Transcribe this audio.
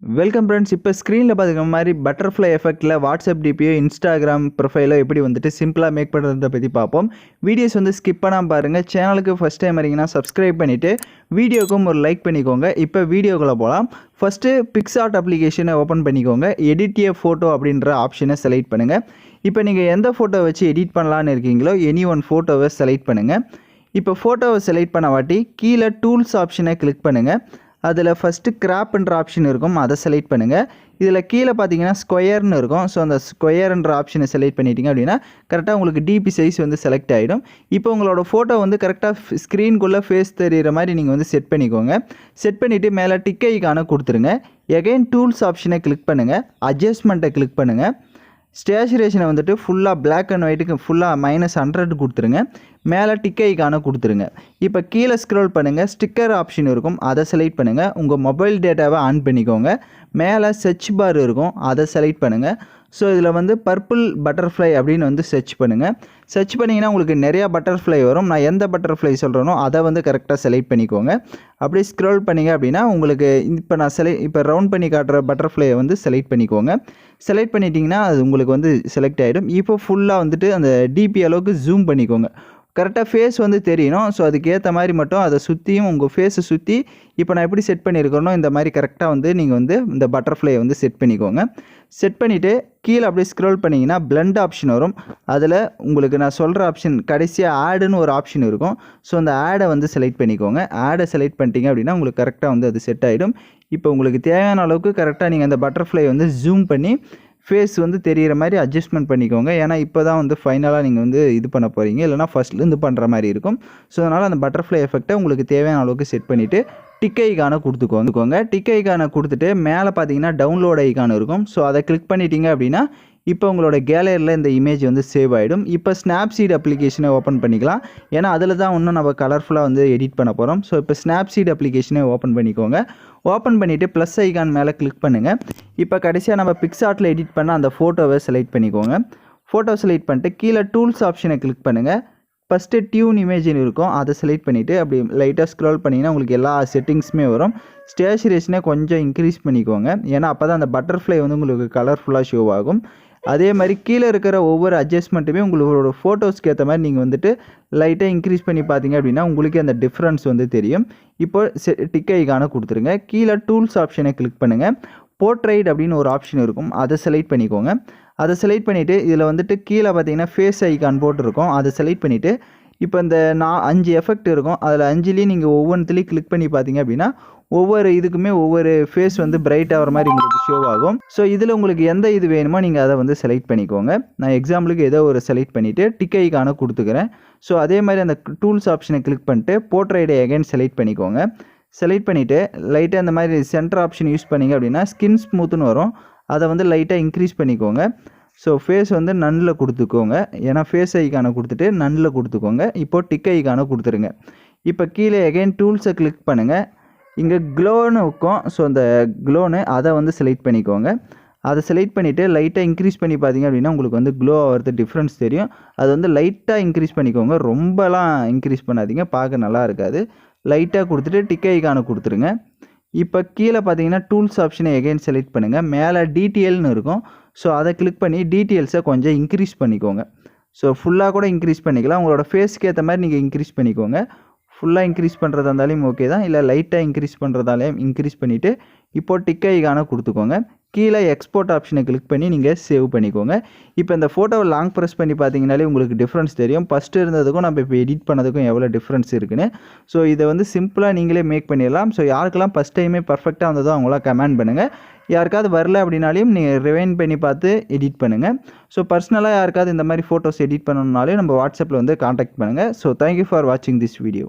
Welcome friends. இப்போ ஸ்க்ரீனில் பார்த்துக்கிற மாதிரி பட்டர்ஃப்ளை எஃபெக்ட்டில் வாட்ஸ்அப் டிபியோ இன்ஸ்டாகிராம் ப்ரொஃபைலோ எப்படி வந்துட்டு சிம்பிளாக மேக் பண்ணுறதை பற்றி பார்ப்போம். வீடியோஸ் வந்து ஸ்கிப் பண்ணாமல் பாருங்கள். சேனலுக்கு ஃபஸ்ட் டைம் வரீங்கன்னா சப்ஸ்கிரைப் பண்ணிவிட்டு வீடியோக்கும் ஒரு லைக் பண்ணிக்கோங்க. இப்போ வீடியோக்குள்ளே போகலாம். ஃபஸ்ட்டு பிக்சார்ட் அப்ளிகேஷனை ஓப்பன் பண்ணிக்கோங்க. எடிட் ஏ ஃபோட்டோ அப்படின்ற ஆப்ஷனை செலக்ட் பண்ணுங்கள். இப்போ நீங்கள் எந்த ஃபோட்டோ வச்சு எடிட் பண்ணலான்னு இருக்கீங்களோ எனி ஒன் ஃபோட்டோவை செலக்ட் பண்ணுங்கள். இப்போ ஃபோட்டோவை செலக்ட் பண்ண வாட்டி கீழே டூல்ஸ் ஆப்ஷனை கிளிக் பண்ணுங்கள். அதில் ஃபஸ்ட்டு கிராப்ன்ற ஆப்ஷன் இருக்கும், அதை செலக்ட் பண்ணுங்கள். இதில் கீழே பார்த்தீங்கன்னா ஸ்கொயர்னு இருக்கும். ஸோ அந்த ஸ்கொயர்ன்ற ஆப்ஷனை செலக்ட் பண்ணிட்டீங்க அப்படின்னா கரெக்டாக உங்களுக்கு டிபி சைஸ் வந்து செலக்ட் ஆகிடும். இப்போ உங்களோட ஃபோட்டோ வந்து கரெக்டாக ஸ்க்ரீனுக்குள்ளே ஃபேஸ் தெரிகிற மாதிரி நீங்கள் வந்து செட் பண்ணிக்கோங்க. செட் பண்ணிவிட்டு மேலே டிக் ஐகானை கொடுத்துருங்க. எகைன் டூல்ஸ் ஆப்ஷனை கிளிக் பண்ணுங்கள். அட்ஜஸ்ட்மெண்ட்டை கிளிக் பண்ணுங்கள். ஸ்டேச்சுரேஷனை வந்துட்டு ஃபுல்லாக பிளாக் அண்ட் ஒயிட்டுக்கு ஃபுல்லாக -100 கொடுத்துருங்க. மேலே டிக் ஐகானை கொடுத்துருங்க. இப்போ கீழே ஸ்க்ரோல் பண்ணுங்கள். ஸ்டிக்கர் ஆப்ஷன் இருக்கும், அதை செலக்ட் பண்ணுங்கள். உங்கள் மொபைல் டேட்டாவை ஆன் பண்ணிக்கோங்க. மேலே சர்ச் பார் இருக்கும், அதை செலக்ட் பண்ணுங்கள். ஸோ இதில் வந்து பர்பிள் பட்டர்ஃப்ளை அப்படின்னு வந்து சர்ச் பண்ணுங்கள். சர்ச் பண்ணிங்கன்னா உங்களுக்கு நிறையா பட்டர்ஃப்ளை வரும். நான் எந்த பட்டர்ஃப்ளை சொல்கிறேனோ அதை வந்து கரெக்டாக செலக்ட் பண்ணிக்கோங்க. அப்படியே ஸ்க்ரோல் பண்ணிங்க அப்படின்னா உங்களுக்கு இப்போ நான் இப்போ ரவுண்ட் பண்ணி காட்டுற பட்டர்ஃப்ளையை வந்து செலக்ட் பண்ணிக்கோங்க. செலக்ட் பண்ணிட்டீங்கன்னா அது உங்களுக்கு வந்து செலக்ட் ஆகிடும். இப்போ ஃபுல்லாக வந்துட்டு அந்த டிபி அளவுக்கு ஜூம் பண்ணிக்கோங்க. கரெக்டாக ஃபேஸ் வந்து தெரியணும். ஸோ அதுக்கேற்ற மாதிரி மட்டும் அதை சுற்றியும் உங்கள் ஃபேஸை சுற்றி இப்போ நான் எப்படி செட் பண்ணியிருக்கேனோ இந்த மாதிரி கரெக்டாக வந்து நீங்கள் வந்து இந்த பட்டர்ஃப்ளையை வந்து செட் பண்ணிக்கோங்க. செட் பண்ணிவிட்டு கீழே அப்படியே ஸ்க்ரோல் பண்ணிங்கன்னா பிளெண்ட் ஆப்ஷன் வரும். அதில் உங்களுக்கு நான் சொல்கிற ஆப்ஷன் கடைசியாக ஆடுன்னு ஒரு ஆப்ஷன் இருக்கும். ஸோ அந்த ஆடை வந்து செலக்ட் பண்ணிக்கோங்க. ஆடை செலக்ட் பண்ணிட்டீங்க அப்படின்னா உங்களுக்கு கரெக்டாக வந்து அது செட் ஆகிடும். இப்போ உங்களுக்கு தேவையான அளவுக்கு கரெக்டாக நீங்கள் அந்த பட்டர்ஃப்ளை வந்து ஜூம் பண்ணி ஃபேஸ் வந்து தெரிகிற மாதிரி அட்ஜஸ்ட்மெண்ட் பண்ணிக்கோங்க. ஏன்னா இப்போ தான் வந்து ஃபைனலாக நீங்கள் வந்து இது பண்ண போகிறீங்க, இல்லைனா ஃபஸ்ட்லேருந்து பண்ணுற மாதிரி இருக்கும். ஸோ அதனால் அந்த பட்டர்ஃப்ளை எஃபெக்ட்டை உங்களுக்கு தேவையான அளவுக்கு செட் பண்ணிவிட்டு டிக் ஐகானை கொடுத்துக்கோங்க. டிக் ஐகானை கொடுத்துட்டு மேலே பார்த்தீங்கன்னா டவுன்லோட் ஐகான் இருக்கும். ஸோ அதை கிளிக் பண்ணிட்டீங்க அப்படின்னா இப்போ உங்களோட கேலரியில் இந்த இமேஜ் வந்து சேவ் ஆகிடும். இப்போ ஸ்னாப்சீட் அப்ளிகேஷனை ஓப்பன் பண்ணிக்கலாம். ஏன்னா அதில் தான் இன்னும் நம்ம கலர்ஃபுல்லாக வந்து எடிட் பண்ண போகிறோம். ஸோ இப்போ ஸ்னாப்சீட் அப்ளிகேஷனை ஓப்பன் பண்ணிக்கோங்க. ஓப்பன் பண்ணிவிட்டு ப்ளஸ் ஐகான் மேலே கிளிக் பண்ணுங்கள். இப்போ கடைசியாக நம்ம பிக்சார்ட்டில் எடிட் பண்ண அந்த ஃபோட்டோவை செலக்ட் பண்ணிக்கோங்க. ஃபோட்டோ செலக்ட் பண்ணிட்டு கீழே டூல்ஸ் ஆப்ஷனை கிளிக் பண்ணுங்கள். ஃபஸ்ட்டு டியூன் இமேஜின்னு இருக்கும், அதை செலக்ட் பண்ணிவிட்டு அப்படி லைட்டாக ஸ்க்ரோல் பண்ணிங்கன்னா உங்களுக்கு எல்லா செட்டிங்ஸுமே வரும். ஸ்டேச்சுரேஷனை கொஞ்சம் இன்க்ரீஸ் பண்ணிக்கோங்க. ஏன்னா அப்போ தான் அந்த பட்டர்ஃப்ளை வந்து உங்களுக்கு கலர்ஃபுல்லாக ஷோ ஆகும். அதே மாதிரி கீழே இருக்கிற ஒவ்வொரு அட்ஜஸ்ட்மெண்ட்டுமே உங்களோட ஃபோட்டோஸ்க்கு ஏற்ற மாதிரி நீங்கள் வந்துட்டு லைட்டாக இன்க்ரீஸ் பண்ணி பார்த்தீங்க அப்படின்னா உங்களுக்கு அந்த டிஃப்ரென்ஸ் வந்து தெரியும். இப்போ டிக் ஐகானை கொடுத்துருங்க. கீழே டூல்ஸ் ஆப்ஷனை கிளிக் பண்ணுங்கள். போர்ட்ரைட் அப்படின்னு ஒரு ஆப்ஷன் இருக்கும், அதை செலக்ட் பண்ணிக்கோங்க. அதை செலக்ட் பண்ணிவிட்டு இதில் வந்துட்டு கீழே பார்த்தீங்கன்னா ஃபேஸ் ஐகான் போட்டுருக்கோம், அதை செலக்ட் பண்ணிவிட்டு இப்போ இந்த 5 எஃபெக்ட் இருக்கும். அதில் 5லேயும் நீங்கள் ஒவ்வொன்றுத்துலேயும் கிளிக் பண்ணி பார்த்தீங்க அப்படின்னா ஒவ்வொரு இதுக்குமே ஒவ்வொரு ஃபேஸ் வந்து பிரைட் ஆகிற மாதிரி உங்களுக்கு ஷோ ஆகும். ஸோ இதில் உங்களுக்கு எந்த இது வேணுமோ நீங்கள் அதை வந்து செலக்ட் பண்ணிக்கோங்க. நான் எக்ஸாம்பிளுக்கு ஏதோ ஒரு செலக்ட் பண்ணிவிட்டு டிக் ஐகானை கொடுத்துக்கிறேன். ஸோ அதே மாதிரி அந்த டூல்ஸ் ஆப்ஷனை கிளிக் பண்ணிட்டு போர்ட்ரைடை அகைன் செலக்ட் பண்ணிக்கோங்க. செலக்ட் பண்ணிவிட்டு லைட்டாக அந்த மாதிரி சென்டர் ஆப்ஷன் யூஸ் பண்ணிங்க அப்படின்னா ஸ்கின் ஸ்மூத்துன்னு வரும், அதை வந்து லைட்டாக இன்க்ரீஸ் பண்ணிக்கோங்க. ஸோ ஃபேஸ் வந்து நன்னில் கொடுத்துக்கோங்க. ஏன்னா ஃபேஸ் ஐகானை கொடுத்துட்டு நன்னில் கொடுத்துக்கோங்க. இப்போது டிக் ஐகானை கொடுத்துருங்க. இப்போ கீழே அகைன் டூல்ஸை கிளிக் பண்ணுங்கள். இங்கே க்ளோன்னு இருக்கும். ஸோ அந்த க்ளோன்னு அதை வந்து செலக்ட் பண்ணிக்கோங்க. அதை செலக்ட் பண்ணிவிட்டு லைட்டாக இன்க்ரீஸ் பண்ணி பார்த்தீங்க அப்படின்னா உங்களுக்கு வந்து க்ளோ ஆகிறது டிஃப்ரென்ஸ் தெரியும். அது வந்து லைட்டாக இன்க்ரீஸ் பண்ணிக்கோங்க, ரொம்பலாம் இன்க்ரீஸ் பண்ணாதீங்க, பார்க்க நல்லா இருக்காது. லைட்டாக கொடுத்துட்டு டிக் ஐகானை கொடுத்துருங்க. இப்போ கீழே பார்த்தீங்கன்னா டூல்ஸ் ஆப்ஷனை எகைன் செலக்ட் பண்ணுங்கள். மேலே டீட்டெயில்னு இருக்கும். ஸோ அதை கிளிக் பண்ணி டீட்டெயில்ஸை கொஞ்சம் இன்க்ரீஸ் பண்ணிக்கோங்க. ஸோ ஃபுல்லாக கூட இன்க்ரீஸ் பண்ணிக்கலாம், உங்களோட ஃபேஸ்க்கு ஏற்ற மாதிரி நீங்கள் இன்க்ரீஸ் பண்ணிக்கோங்க. ஃபுல்லாக இன்க்ரீஸ் பண்ணுறதா இருந்தாலும் ஓகே தான், இல்லை லைட்டாக இன்க்ரீஸ் பண்ணுறதாலையும் இன்க்ரீஸ் பண்ணிவிட்டு இப்போது டிக் ஐகானை கொடுத்துக்கோங்க. கீழே எக்ஸ்போர்ட் ஆப்ஷனை கிளிக் பண்ணி நீங்கள் சேவ் பண்ணிக்கோங்க. இப்போ இந்த ஃபோட்டோவை லாங் ப்ரெஸ் பண்ணி பார்த்தீங்கனாலே உங்களுக்கு டிஃப்ரென்ஸ் தெரியும். ஃபஸ்ட்டு இருந்ததுக்கும் நம்ம இப்போ எடிட் பண்ணதுக்கும் எவ்வளோ டிஃப்ரென்ஸ் இருக்குன்னு. ஸோ இதை வந்து சிம்பிளாக நீங்களே மேக் பண்ணிடலாம். ஸோ யாருக்கெல்லாம் ஃபஸ்ட் டைமே பர்ஃபெக்டாக வந்ததோ அவங்களாம் கமெண்ட் பண்ணுங்கள். யாருக்காவது வரல அப்படின்னாலையும் நீங்கள் ரிவைண்ட் பண்ணி பார்த்து எடிட் பண்ணுங்கள். ஸோ பர்சனலாக யாருக்காவது இந்த மாதிரி ஃபோட்டோஸ் எடிட் பண்ணணுன்னாலே நம்ம வாட்ஸ்அப்பில் வந்து காண்டாக்ட் பண்ணுங்கள். ஸோ தேங்க்யூ ஃபார் வாட்சிங் திஸ் வீடியோ.